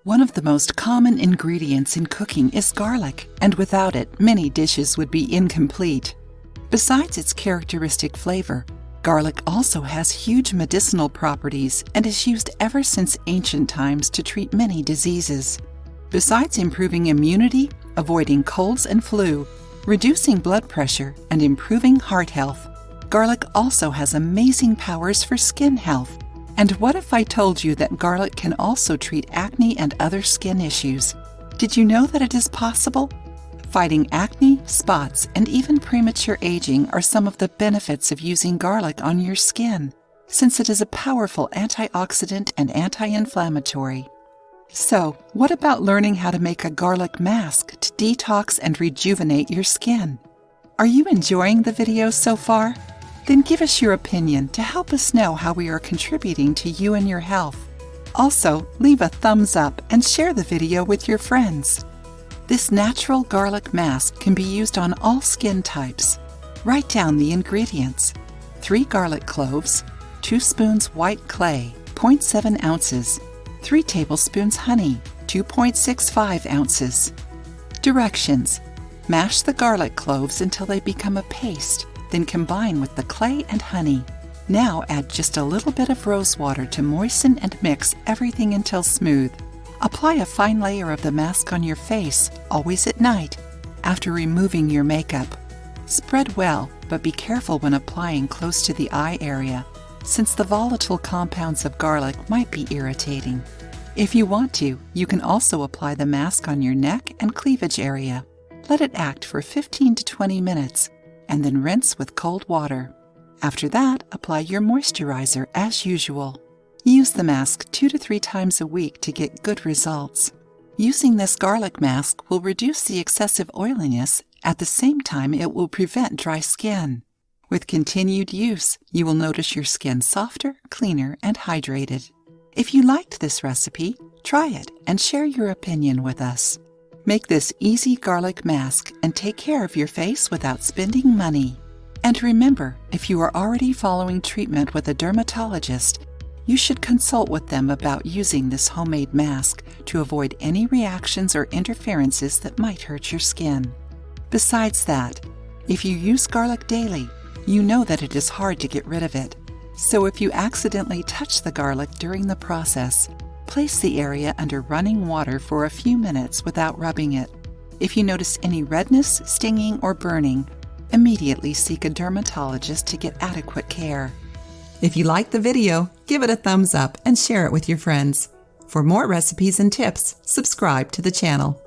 One of the most common ingredients in cooking is garlic, and without it, many dishes would be incomplete. Besides its characteristic flavor, garlic also has huge medicinal properties and is used ever since ancient times to treat many diseases. Besides improving immunity, avoiding colds and flu, reducing blood pressure, and improving heart health, garlic also has amazing powers for skin health. And what if I told you that garlic can also treat acne and other skin issues? Did you know that it is possible? Fighting acne, spots, and even premature aging are some of the benefits of using garlic on your skin, since it is a powerful antioxidant and anti-inflammatory. So, what about learning how to make a garlic mask to detox and rejuvenate your skin? Are you enjoying the video so far? Then give us your opinion to help us know how we are contributing to you and your health. Also, leave a thumbs up and share the video with your friends. This natural garlic mask can be used on all skin types. Write down the ingredients: 3 garlic cloves, 2 spoons white clay, 0.7 ounces, 3 tablespoons honey, 2.65 ounces. Directions: mash the garlic cloves until they become a paste. Then combine with the clay and honey. Now add just a little bit of rose water to moisten and mix everything until smooth. Apply a fine layer of the mask on your face, always at night, after removing your makeup. Spread well, but be careful when applying close to the eye area, since the volatile compounds of garlic might be irritating. If you want to, you can also apply the mask on your neck and cleavage area. Let it act for 15 to 20 minutes. And then rinse with cold water. After that, apply your moisturizer as usual. Use the mask 2 to 3 times a week to get good results. Using this garlic mask will reduce the excessive oiliness. At the same time, it will prevent dry skin. With continued use, you will notice your skin softer, cleaner, and hydrated. If you liked this recipe, try it and share your opinion with us. Make this easy garlic mask and take care of your face without spending money. And remember, if you are already following treatment with a dermatologist, you should consult with them about using this homemade mask to avoid any reactions or interferences that might hurt your skin. Besides that, if you use garlic daily, you know that it is hard to get rid of it. So if you accidentally touch the garlic during the process, place the area under running water for a few minutes without rubbing it. If you notice any redness, stinging, or burning, immediately seek a dermatologist to get adequate care. If you liked the video, give it a thumbs up and share it with your friends. For more recipes and tips, subscribe to the channel.